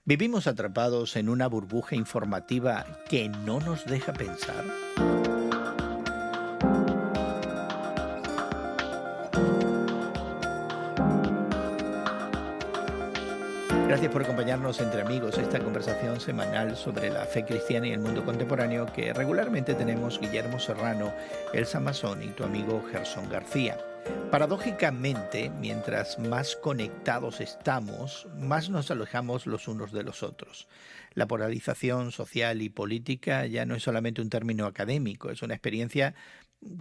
¿Vivimos atrapados en una burbuja informativa que no nos deja pensar? Gracias por acompañarnos entre amigos esta conversación semanal sobre la fe cristiana y el mundo contemporáneo que regularmente tenemos Guillermo Serrano, Elsa Mazón y tu amigo Gerson García. Paradójicamente, mientras más conectados estamos, más nos alejamos los unos de los otros. La polarización social y política ya no es solamente un término académico, es una experiencia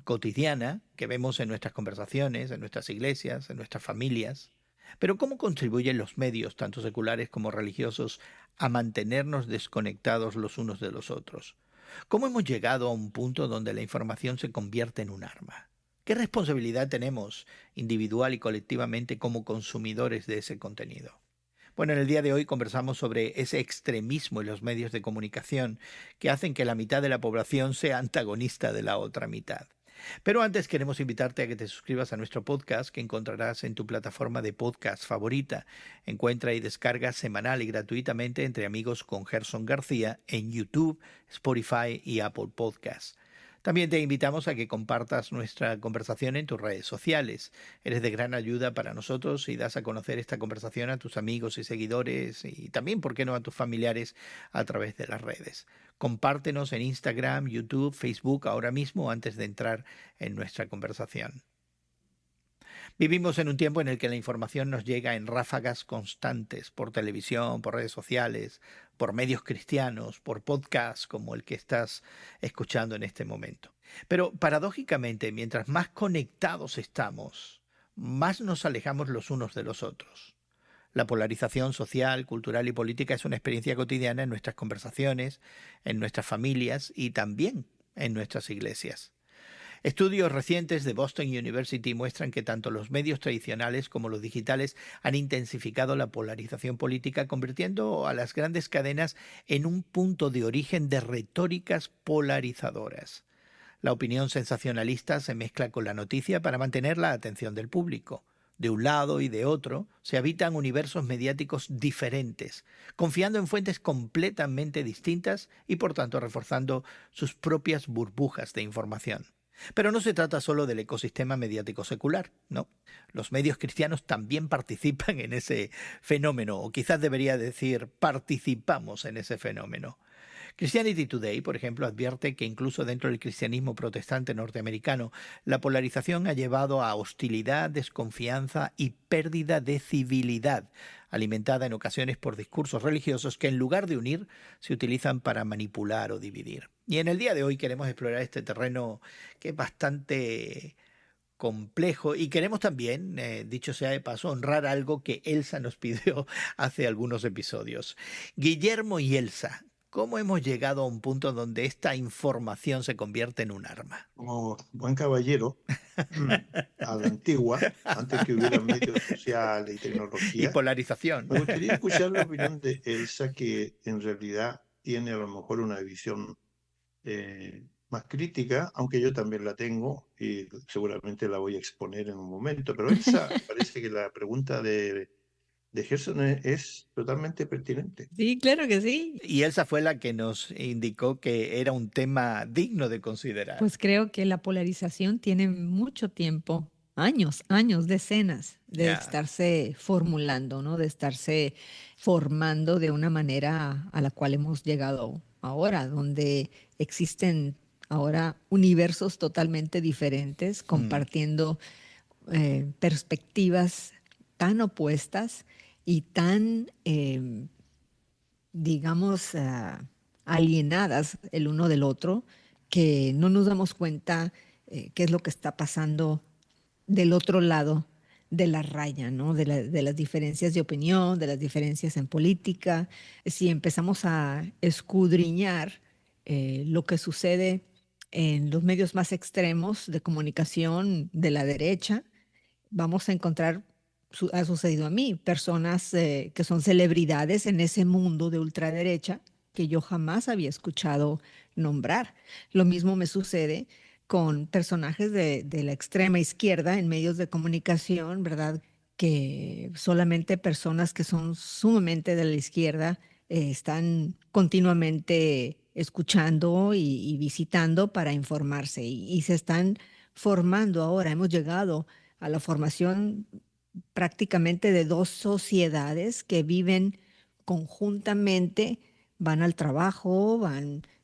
cotidiana que vemos en nuestras conversaciones, en nuestras iglesias, en nuestras familias. Pero ¿cómo contribuyen los medios, tanto seculares como religiosos, a mantenernos desconectados los unos de los otros? ¿Cómo hemos llegado a un punto donde la información se convierte en un arma? ¿Qué responsabilidad tenemos individual y colectivamente como consumidores de ese contenido? Bueno, en el día de hoy conversamos sobre ese extremismo en los medios de comunicación que hacen que la mitad de la población sea antagonista de la otra mitad. Pero antes queremos invitarte a que te suscribas a nuestro podcast que encontrarás en tu plataforma de podcast favorita. Encuentra y descarga semanal y gratuitamente Entre Amigos con Gerson García en YouTube, Spotify y Apple Podcasts. También te invitamos a que compartas nuestra conversación en tus redes sociales. Eres de gran ayuda para nosotros y das a conocer esta conversación a tus amigos y seguidores y también, ¿por qué no?, a tus familiares a través de las redes. Compártenos en Instagram, YouTube, Facebook ahora mismo antes de entrar en nuestra conversación. Vivimos en un tiempo en el que la información nos llega en ráfagas constantes por televisión, por redes sociales, por medios cristianos, por podcasts como el que estás escuchando en este momento. Pero paradójicamente, mientras más conectados estamos, más nos alejamos los unos de los otros. La polarización social, cultural y política es una experiencia cotidiana en nuestras conversaciones, en nuestras familias y también en nuestras iglesias. Estudios recientes de Boston University muestran que tanto los medios tradicionales como los digitales han intensificado la polarización política, convirtiendo a las grandes cadenas en un punto de origen de retóricas polarizadoras. La opinión sensacionalista se mezcla con la noticia para mantener la atención del público. De un lado y de otro se habitan universos mediáticos diferentes, confiando en fuentes completamente distintas y por tanto reforzando sus propias burbujas de información. Pero no se trata solo del ecosistema mediático secular, ¿no? Los medios cristianos también participan en ese fenómeno, o quizás debería decir, participamos en ese fenómeno. Christianity Today, por ejemplo, advierte que incluso dentro del cristianismo protestante norteamericano, la polarización ha llevado a hostilidad, desconfianza y pérdida de civilidad, alimentada en ocasiones por discursos religiosos que en lugar de unir, se utilizan para manipular o dividir. Y en el día de hoy queremos explorar este terreno que es bastante complejo y queremos también, dicho sea de paso, honrar algo que Elsa nos pidió hace algunos episodios. Guillermo y Elsa, ¿cómo hemos llegado a un punto donde esta información se convierte en un arma? Como buen caballero, a la antigua, antes que hubiera medios sociales y Y tecnología, polarización. me gustaría escuchar la opinión de Elsa, que en realidad tiene a lo mejor una visión más crítica, aunque yo también la tengo y seguramente la voy a exponer en un momento. Pero Elsa, parece que la pregunta de Gerson es totalmente pertinente. Sí, claro que sí. Y Elsa fue la que nos indicó que era un tema digno de considerar. Pues creo que la polarización tiene mucho tiempo, años, decenas de Ya. estarse formulando, ¿no? De estarse formando de una manera a la cual hemos llegado ahora, donde existen ahora universos totalmente diferentes, compartiendo perspectivas tan opuestas y tan, digamos, alienadas el uno del otro, que no nos damos cuenta qué es lo que está pasando del otro lado de la raya, ¿no? De las diferencias de opinión, de las diferencias en política. Si empezamos a escudriñar lo que sucede en los medios más extremos de comunicación de la derecha, vamos a encontrar, ha sucedido a mí, personas que son celebridades en ese mundo de ultraderecha que yo jamás había escuchado nombrar. Lo mismo me sucede con personajes de la extrema izquierda en medios de comunicación, ¿verdad? Que solamente personas que son sumamente de la izquierda están continuamente escuchando y visitando para informarse y se están formando ahora. Hemos llegado a la formación prácticamente de dos sociedades que viven conjuntamente, van al trabajo,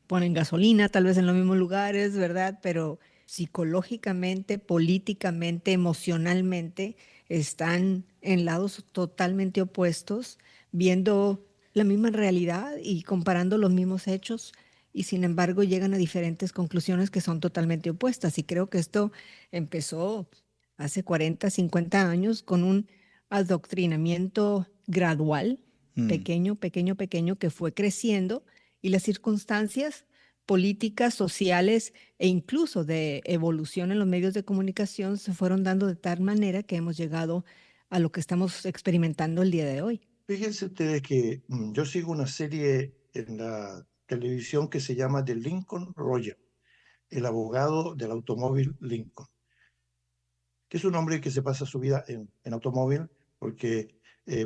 ponen gasolina tal vez en los mismos lugares, ¿verdad? Pero psicológicamente, políticamente, emocionalmente, están en lados totalmente opuestos, viendo la misma realidad y comparando los mismos hechos, y sin embargo llegan a diferentes conclusiones que son totalmente opuestas. Y creo que esto empezó hace 40, 50 años con un adoctrinamiento gradual, Mm. pequeño, pequeño, pequeño, que fue creciendo, y las circunstancias políticas, sociales e incluso de evolución en los medios de comunicación se fueron dando de tal manera que hemos llegado a lo que estamos experimentando el día de hoy. Fíjense ustedes que yo sigo una serie en la televisión que se llama The Lincoln Roger, el abogado del automóvil Lincoln, que es un hombre que se pasa su vida en automóvil porque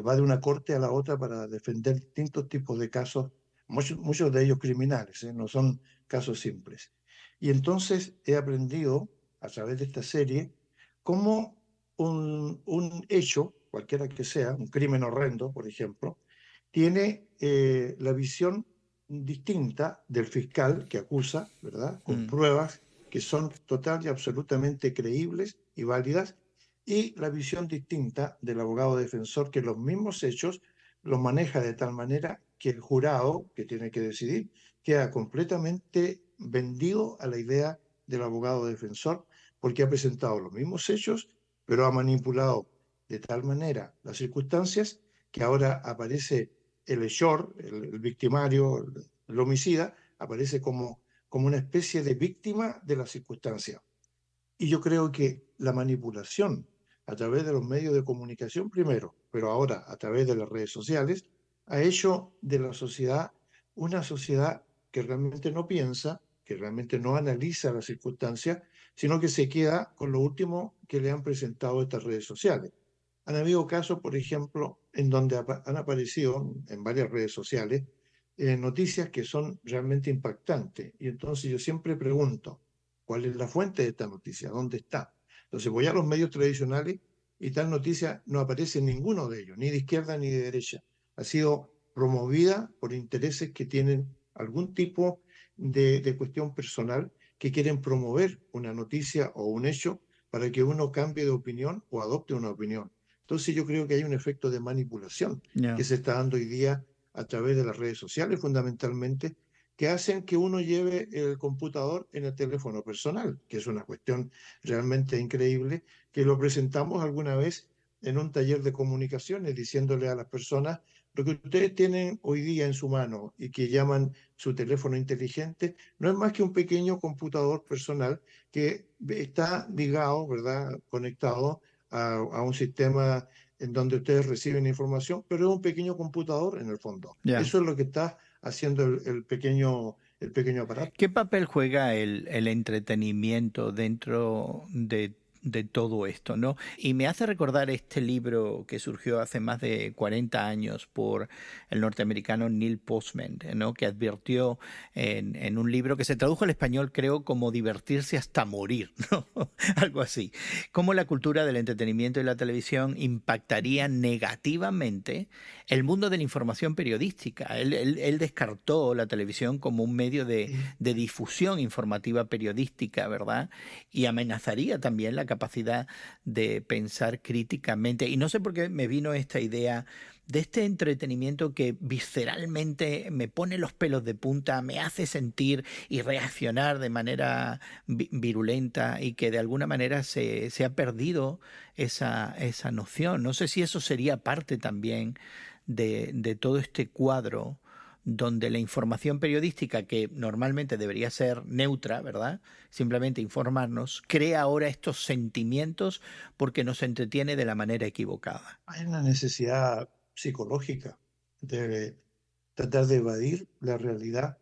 va de una corte a la otra para defender distintos tipos de casos, muchos de ellos criminales, no son casos simples. Y entonces he aprendido a través de esta serie cómo un hecho, cualquiera que sea, un crimen horrendo, por ejemplo, tiene la visión distinta del fiscal que acusa, ¿verdad? Con Mm. pruebas que son total y absolutamente creíbles y válidas, y la visión distinta del abogado defensor que los mismos hechos los maneja de tal manera que el jurado, que tiene que decidir, queda completamente vendido a la idea del abogado defensor, porque ha presentado los mismos hechos, pero ha manipulado de tal manera las circunstancias que ahora aparece el hechor, el victimario, el homicida, aparece como una especie de víctima de la circunstancia. Y yo creo que la manipulación a través de los medios de comunicación primero, pero ahora a través de las redes sociales, ha hecho de la sociedad una sociedad que realmente no piensa, que realmente no analiza las circunstancias, sino que se queda con lo último que le han presentado estas redes sociales. Han habido casos, por ejemplo, en donde han aparecido en varias redes sociales noticias que son realmente impactantes. Y entonces yo siempre pregunto, ¿cuál es la fuente de esta noticia? ¿Dónde está? Entonces voy a los medios tradicionales y tal noticia no aparece en ninguno de ellos, ni de izquierda ni de derecha. Ha sido promovida por intereses que tienen algún tipo de cuestión personal, que quieren promover una noticia o un hecho para que uno cambie de opinión o adopte una opinión. Entonces yo creo que hay un efecto de manipulación Yeah. que se está dando hoy día a través de las redes sociales fundamentalmente, que hacen que uno lleve el computador en el teléfono personal, que es una cuestión realmente increíble, que lo presentamos alguna vez en un taller de comunicaciones, diciéndole a las personas lo que ustedes tienen hoy día en su mano y que llaman su teléfono inteligente, no es más que un pequeño computador personal que está ligado, ¿verdad?, conectado a un sistema en donde ustedes reciben información, pero es un pequeño computador en el fondo. Yeah. Eso es lo que está haciendo el pequeño aparato. ¿Qué papel juega el entretenimiento dentro de todo esto, ¿no? Y me hace recordar este libro que surgió hace más de 40 años por el norteamericano Neil Postman, ¿no? Que advirtió en un libro que se tradujo al español, creo, como divertirse hasta morir, ¿no? Algo así. Cómo la cultura del entretenimiento y la televisión impactaría negativamente el mundo de la información periodística. Él descartó la televisión como un medio de difusión informativa periodística, ¿verdad? Y amenazaría también la capacidad de pensar críticamente. Y no sé por qué me vino esta idea de este entretenimiento que visceralmente me pone los pelos de punta, me hace sentir y reaccionar de manera virulenta, y que de alguna manera se ha perdido esa noción. No sé si eso sería parte también de todo este cuadro donde la información periodística, que normalmente debería ser neutra, ¿verdad? Simplemente informarnos, crea ahora estos sentimientos porque nos entretiene de la manera equivocada. Hay una necesidad psicológica de tratar de evadir la realidad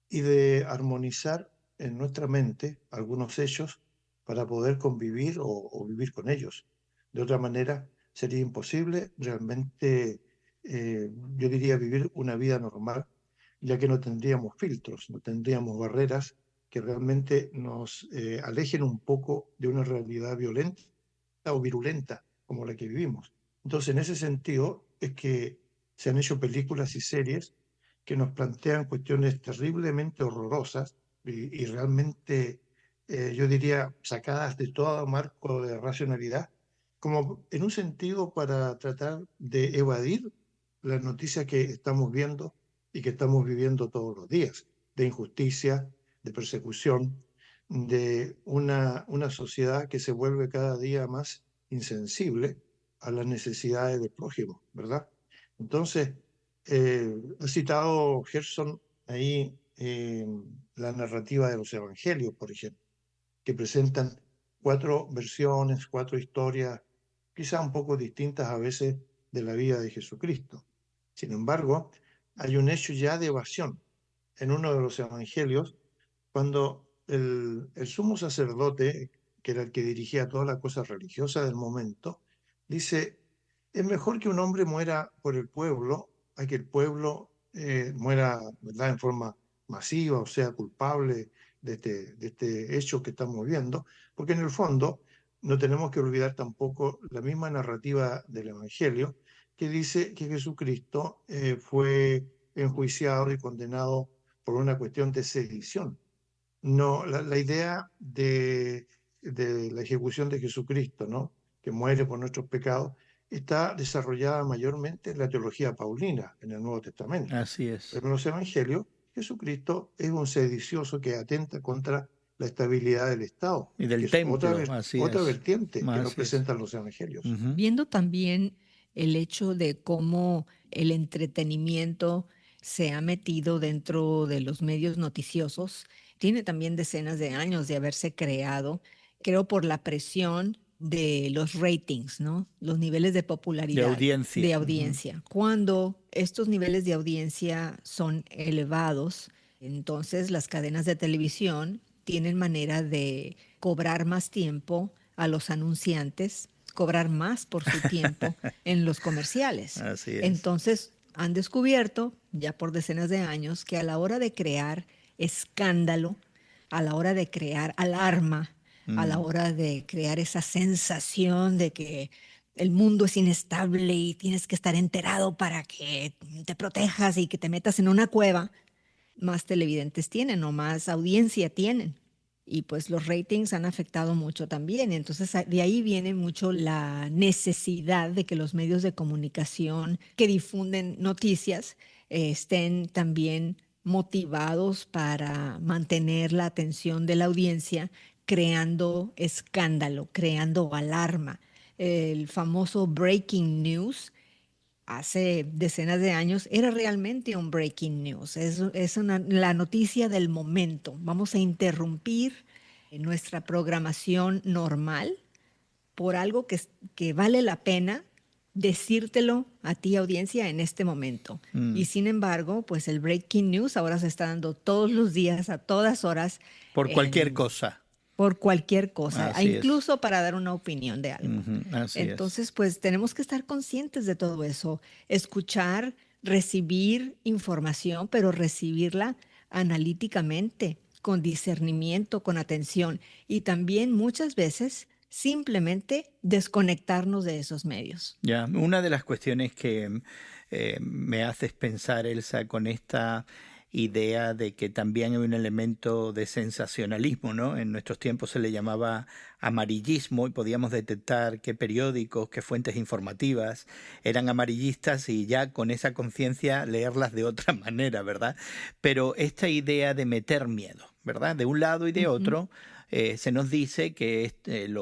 y de armonizar en nuestra mente algunos hechos para poder convivir o vivir con ellos. De otra manera, sería imposible realmente yo diría, vivir una vida normal, ya que no tendríamos filtros, no tendríamos barreras que realmente nos alejen un poco de una realidad violenta o virulenta como la que vivimos. Entonces, en ese sentido, es que se han hecho películas y series que nos plantean cuestiones terriblemente horrorosas y realmente, yo diría, sacadas de todo marco de racionalidad, como en un sentido para tratar de evadir las noticias que estamos viendo y que estamos viviendo todos los días, de injusticia, de persecución, de una sociedad que se vuelve cada día más insensible a las necesidades del prójimo, ¿verdad? Entonces, ha citado Gerson ahí la narrativa de los evangelios, por ejemplo, que presentan cuatro versiones, cuatro historias, quizá un poco distintas a veces de la vida de Jesucristo. Sin embargo, hay un hecho ya de evasión en uno de los evangelios, cuando el sumo sacerdote, que era el que dirigía toda la cosa religiosa del momento, dice, es mejor que un hombre muera por el pueblo a que el pueblo muera, ¿verdad?, en forma masiva, o sea, culpable de este hecho que estamos viendo, porque en el fondo no tenemos que olvidar tampoco la misma narrativa del Evangelio que dice que Jesucristo fue enjuiciado y condenado por una cuestión de sedición. No, la idea de la ejecución de Jesucristo, ¿no?, que muere por nuestros pecados, está desarrollada mayormente en la teología paulina, en el Nuevo Testamento. Así es. Pero en los Evangelios, Jesucristo es un sedicioso que atenta contra la estabilidad del Estado, Y que del es templo, así otra es. vertiente que nos Así es. presentan los Evangelios. Ujú. Viendo también el hecho de cómo el entretenimiento se ha metido dentro de los medios noticiosos, tiene también decenas de años de haberse creado, creo por la presión de los ratings, ¿no? Los niveles de De popularidad, audiencia. de Ujú. audiencia. Cuando estos niveles de audiencia son elevados, entonces las cadenas de televisión tienen manera de cobrar más tiempo a los anunciantes, cobrar más por su tiempo en los comerciales. Así es. Entonces han descubierto, ya por decenas de años, que a la hora de crear escándalo, a la hora de crear alarma, a la hora de crear esa sensación de que el mundo es inestable y tienes que estar enterado para que te protejas y que te metas en una cueva, más televidentes tienen o más audiencia tienen. Y pues los ratings han afectado mucho también. Entonces de ahí viene mucho la necesidad de que los medios de comunicación que difunden noticias estén también motivados para mantener la atención de la audiencia, creando escándalo, creando alarma. El famoso breaking news hace decenas de años era realmente un breaking news, es la noticia del momento. Vamos a interrumpir nuestra programación normal por algo que vale la pena decírtelo a ti, audiencia, en este momento. Y sin embargo, pues el breaking news ahora se está dando todos los días, a todas horas, Por cualquier cosa. por cualquier cosa, Así es. incluso para dar una opinión de algo. Ujú, así es. Entonces, pues tenemos que estar conscientes de todo eso, escuchar, recibir información, pero recibirla analíticamente, con discernimiento, con atención y también muchas veces simplemente desconectarnos de esos medios. Ya, una de las cuestiones que me haces pensar, Elsa, con esta idea de que también hay un elemento de sensacionalismo, ¿no? En nuestros tiempos se le llamaba amarillismo y podíamos detectar qué periódicos, qué fuentes informativas eran amarillistas y ya con esa conciencia leerlas de otra manera, ¿verdad? Pero esta idea de meter miedo, ¿verdad? De un lado y de otro, se nos dice que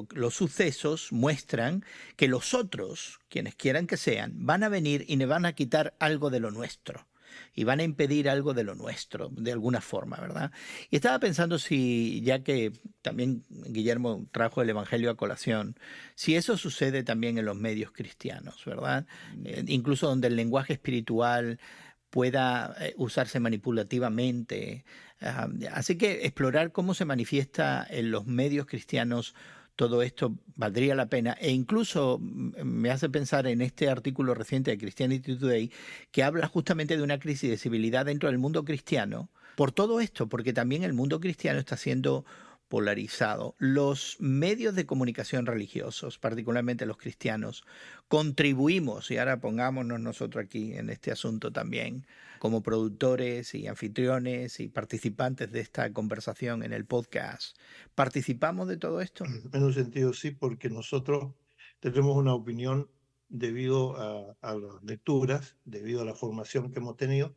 los sucesos muestran que los otros, quienes quieran que sean, van a venir y nos van a quitar algo de lo nuestro. Y van a impedir algo de lo nuestro, de alguna forma, ¿verdad? Y estaba pensando si, ya que también Guillermo trajo el Evangelio a colación, si eso sucede también en los medios cristianos, ¿verdad? Incluso donde el lenguaje espiritual pueda usarse manipulativamente. Así que explorar cómo se manifiesta en los medios cristianos todo esto valdría la pena. E incluso me hace pensar en este artículo reciente de Christianity Today que habla justamente de una crisis de civilidad dentro del mundo cristiano. Por todo esto, porque también el mundo cristiano está siendo polarizado. Los medios de comunicación religiosos, particularmente los cristianos, contribuimos, y ahora pongámonos nosotros aquí en este asunto también, como productores y anfitriones y participantes de esta conversación en el podcast. ¿Participamos de todo esto? En un sentido sí, porque nosotros tenemos una opinión debido a las lecturas, debido a la formación que hemos tenido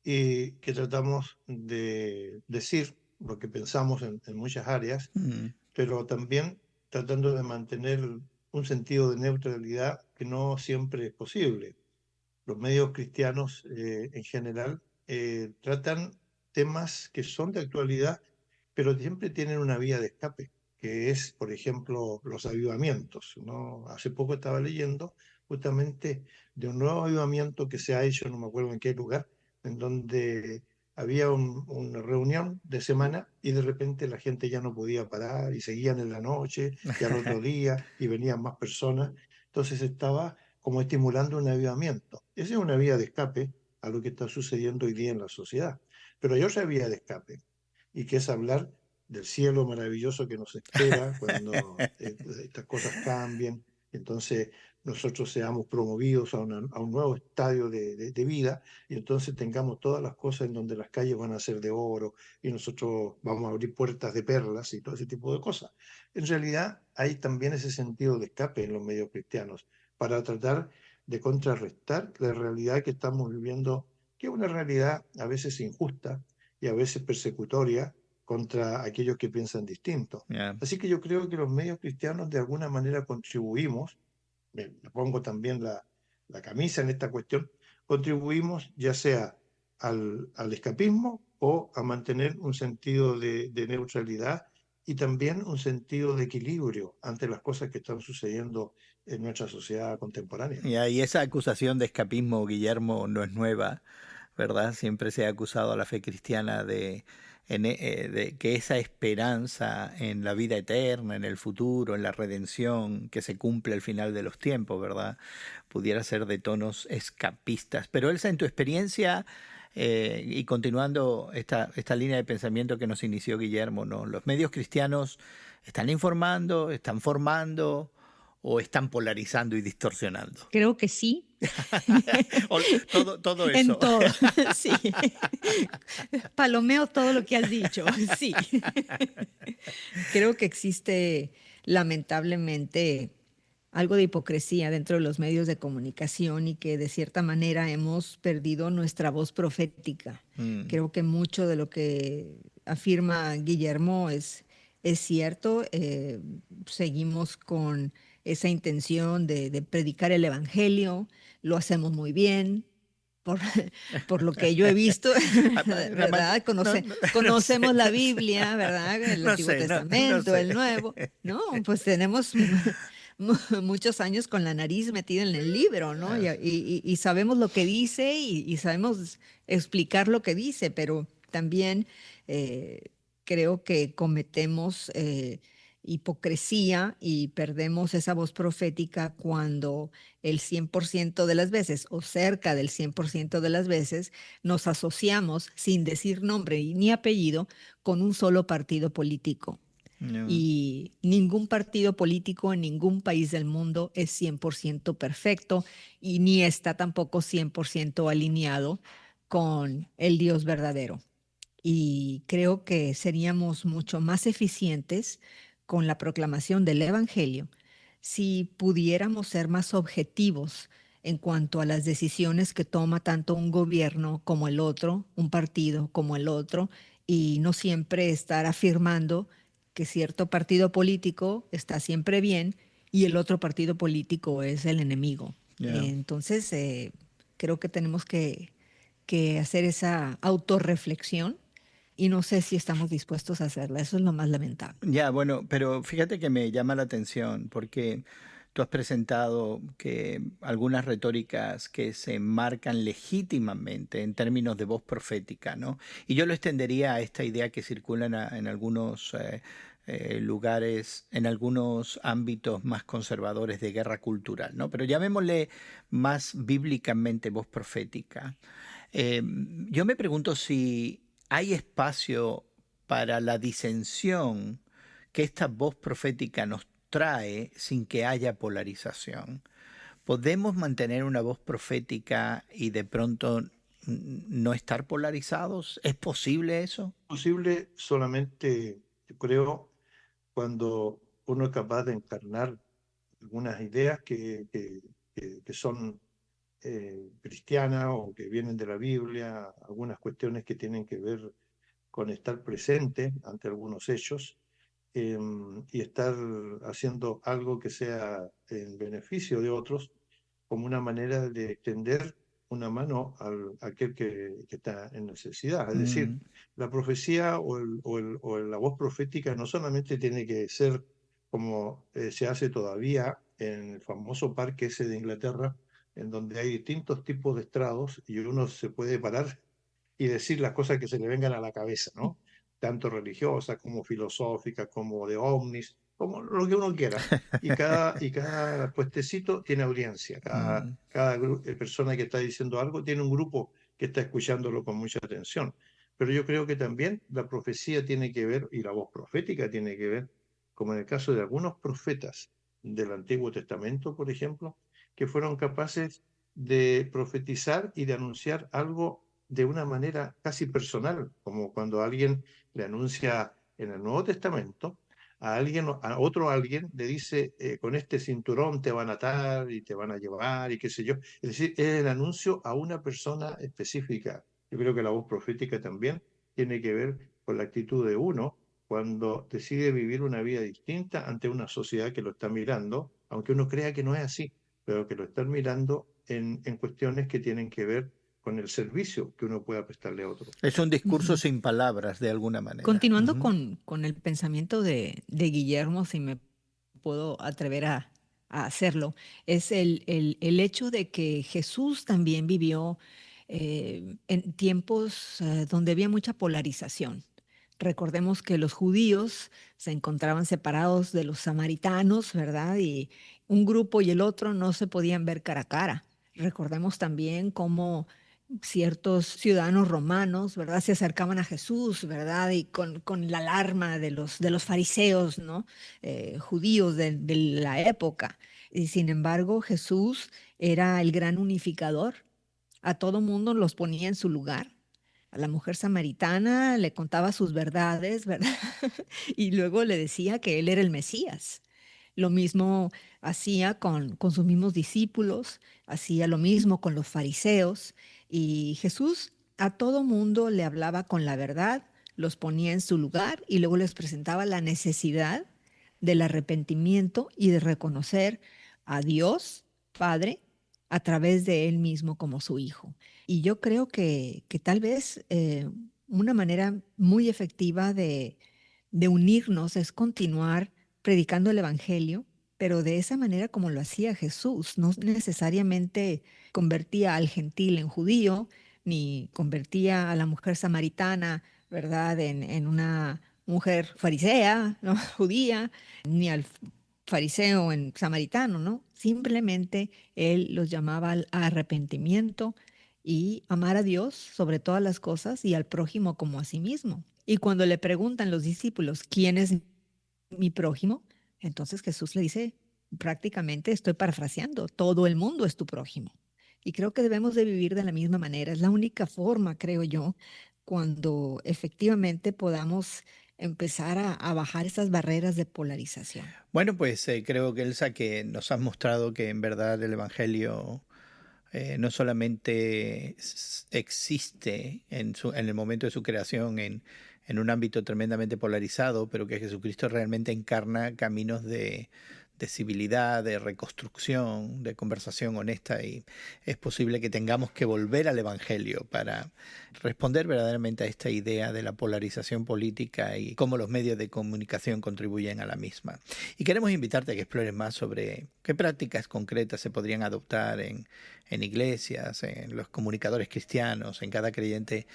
y que tratamos de decir lo que pensamos en muchas áreas, pero también tratando de mantener un sentido de neutralidad que no siempre es posible. Los medios cristianos en general tratan temas que son de actualidad, pero siempre tienen una vía de escape, que es, por ejemplo, los avivamientos, ¿no? Hace poco estaba leyendo justamente de un nuevo avivamiento que se ha hecho, no me acuerdo en qué lugar, en donde había una reunión de semana y de repente la gente ya no podía parar y seguían en la noche y al otro día y venían más personas. Entonces estaba como estimulando un avivamiento. Esa es una vía de escape a lo que está sucediendo hoy día en la sociedad. Pero hay otra vía de escape, y que es hablar del cielo maravilloso que nos espera cuando estas cosas cambien. Entonces nosotros seamos promovidos a un nuevo estadio de vida, y entonces tengamos todas las cosas en donde las calles van a ser de oro y nosotros vamos a abrir puertas de perlas y todo ese tipo de cosas. En realidad hay también ese sentido de escape en los medios cristianos para tratar de contrarrestar la realidad que estamos viviendo, que es una realidad a veces injusta y a veces persecutoria contra aquellos que piensan distinto. Yeah. Así que yo creo que los medios cristianos de alguna manera contribuimos, me pongo también la camisa en esta cuestión, contribuimos ya sea al escapismo o a mantener un sentido de neutralidad y también un sentido de equilibrio ante las cosas que están sucediendo en nuestra sociedad contemporánea. Y esa acusación de escapismo, Guillermo, no es nueva, ¿verdad? Siempre se ha acusado a la fe cristiana de que esa esperanza en la vida eterna, en el futuro, en la redención, que se cumple al final de los tiempos, ¿verdad? Pudiera ser de tonos escapistas. Pero Elsa, en tu experiencia, y continuando esta línea de pensamiento que nos inició Guillermo, ¿no? ¿Los medios cristianos están informando, están formando o están polarizando y distorsionando? Creo que sí. Todo En eso. todo, sí. Palomeo todo lo que has dicho, sí. Creo que existe lamentablemente algo de hipocresía dentro de los medios de comunicación y que de cierta manera hemos perdido nuestra voz profética. Creo que mucho de lo que afirma Guillermo es cierto. Seguimos con esa intención de predicar el evangelio, lo hacemos muy bien. Por lo que yo he visto, ¿verdad? Conocemos sé, la no sé. Biblia, ¿verdad? El No Antiguo sé, no Testamento, el sé. Nuevo. No, pues tenemos muchos años con la nariz metida en el libro, ¿no? Y sabemos lo que dice y sabemos explicar lo que dice, pero también creo que cometemos hipocresía y perdemos esa voz profética cuando el 100% de las veces o cerca del 100% de las veces nos asociamos sin decir nombre ni apellido con un solo partido político. No. Y ningún partido político en ningún país del mundo es 100% perfecto y ni está tampoco 100% alineado con el Dios verdadero. Y creo que seríamos mucho más eficientes con la proclamación del Evangelio si pudiéramos ser más objetivos en cuanto a las decisiones que toma tanto un gobierno como el otro, un partido como el otro, y no siempre estar afirmando que cierto partido político está siempre bien y el otro partido político es el enemigo. Yeah. Entonces, creo que tenemos que hacer esa autorreflexión y no sé si estamos dispuestos a hacerla. Eso es lo más lamentable. Ya, bueno, pero fíjate que me llama la atención porque tú has presentado que algunas retóricas que se marcan legítimamente en términos de voz profética, ¿no? Y yo lo extendería a esta idea que circula en algunos lugares, en algunos ámbitos más conservadores de guerra cultural, ¿no? Pero llamémosle más bíblicamente voz profética. Yo me pregunto si hay espacio para la disensión que esta voz profética nos trae sin que haya polarización. ¿Podemos mantener una voz profética y de pronto no estar polarizados? ¿Es posible eso? Posible solamente, yo creo, cuando uno es capaz de encarnar algunas ideas que son cristianas o que vienen de la Biblia, algunas cuestiones que tienen que ver con estar presente ante algunos hechos y estar haciendo algo que sea en beneficio de otros, como una manera de extender una mano a aquel que está en necesidad. Es decir, Mm, la profecía o la voz profética no solamente tiene que ser como se hace todavía en el famoso parque ese de Inglaterra, en donde hay distintos tipos de estrados y uno se puede parar y decir las cosas que se le vengan a la cabeza, ¿no? Tanto religiosas como filosóficas, como de ovnis, como lo que uno quiera. Y cada puestecito tiene audiencia, mm. cada persona que está diciendo algo tiene un grupo que está escuchándolo con mucha atención. Pero yo creo que también la profecía tiene que ver, y la voz profética tiene que ver, como en el caso de algunos profetas del Antiguo Testamento, por ejemplo, que fueron capaces de profetizar y de anunciar algo de una manera casi personal, como cuando alguien le anuncia en el Nuevo Testamento a alguien, a otro alguien, le dice, con este cinturón te van a atar y te van a llevar y qué sé yo. Es decir, es el anuncio a una persona específica. Yo creo que la voz profética también tiene que ver con la actitud de uno cuando decide vivir una vida distinta ante una sociedad que lo está mirando, aunque uno crea que no es así, pero que lo están mirando en cuestiones que tienen que ver con el servicio que uno pueda prestarle a otro. Es un discurso Ujú. sin palabras, de alguna manera. Continuando Ujú. con el pensamiento de Guillermo, si me puedo atrever a hacerlo, es el hecho de que Jesús también vivió en tiempos donde había mucha polarización. Recordemos que los judíos se encontraban separados de los samaritanos, ¿verdad? Y un grupo y el otro no se podían ver cara a cara. Recordemos también cómo ciertos ciudadanos romanos, ¿verdad? Se acercaban a Jesús, ¿verdad? Y con la alarma de los fariseos, ¿no? Judíos de la época. Y sin embargo, Jesús era el gran unificador. A todo mundo los ponía en su lugar. A la mujer samaritana le contaba sus verdades, ¿verdad? Y luego le decía que él era el Mesías. Lo mismo hacía con sus mismos discípulos, hacía lo mismo con los fariseos. Y Jesús a todo mundo le hablaba con la verdad, los ponía en su lugar y luego les presentaba la necesidad del arrepentimiento y de reconocer a Dios Padre a través de él mismo como su hijo. Y yo creo que tal vez una manera muy efectiva de unirnos es continuar predicando el Evangelio, pero de esa manera como lo hacía Jesús. No necesariamente convertía al gentil en judío, ni convertía a la mujer samaritana, ¿verdad?, en una mujer farisea, ¿no? Judía, ni al fariseo en samaritano, ¿no? Simplemente él los llamaba al arrepentimiento y amar a Dios sobre todas las cosas y al prójimo como a sí mismo. Y cuando le preguntan los discípulos, ¿quién es mi prójimo? Entonces Jesús le dice, prácticamente estoy parafraseando, todo el mundo es tu prójimo. Y creo que debemos de vivir de la misma manera. Es la única forma, creo yo, cuando efectivamente podamos empezar a bajar esas barreras de polarización. Bueno, pues creo que Elsa, que nos has mostrado que en verdad el Evangelio no solamente existe en el momento de su creación en un ámbito tremendamente polarizado, pero que Jesucristo realmente encarna caminos de civilidad, de reconstrucción, de conversación honesta, y es posible que tengamos que volver al Evangelio para responder verdaderamente a esta idea de la polarización política y cómo los medios de comunicación contribuyen a la misma. Y queremos invitarte a que explores más sobre qué prácticas concretas se podrían adoptar en iglesias, en los comunicadores cristianos, en cada creyente,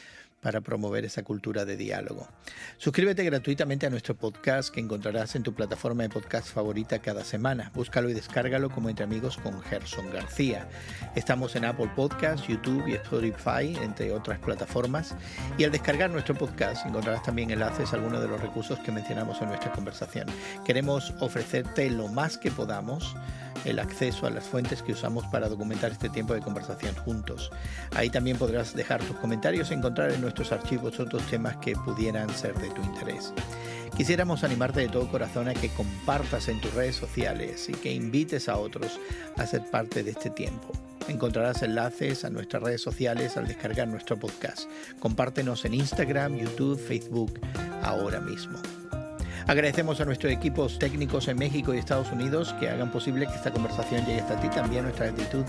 para promover esa cultura de diálogo. Suscríbete gratuitamente a nuestro podcast que encontrarás en tu plataforma de podcast favorita cada semana. Búscalo y descárgalo como Entre Amigos con Gerson García. Estamos en Apple Podcasts, YouTube y Spotify, entre otras plataformas. Y al descargar nuestro podcast encontrarás también enlaces a algunos de los recursos que mencionamos en nuestra conversación. Queremos ofrecerte lo más que podamos el acceso a las fuentes que usamos para documentar este tiempo de conversación juntos. Ahí también podrás dejar tus comentarios y encontrar en nuestros archivos otros temas que pudieran ser de tu interés. Quisiéramos animarte de todo corazón a que compartas en tus redes sociales y que invites a otros a ser parte de este tiempo. Encontrarás enlaces a nuestras redes sociales al descargar nuestro podcast. Compártenos en Instagram, YouTube, Facebook ahora mismo. Agradecemos a nuestros equipos técnicos en México y Estados Unidos que hagan posible que esta conversación llegue hasta ti. También nuestra gratitud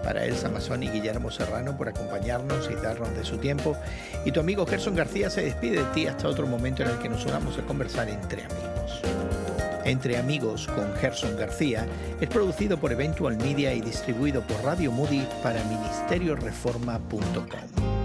para Elsa Mazzoni y Guillermo Serrano por acompañarnos y darnos de su tiempo. Y tu amigo Gerson García se despide de ti hasta otro momento en el que nos unamos a conversar entre amigos. Entre Amigos con Gerson García es producido por Eventual Media y distribuido por Radio Moody para ministerioreforma.com.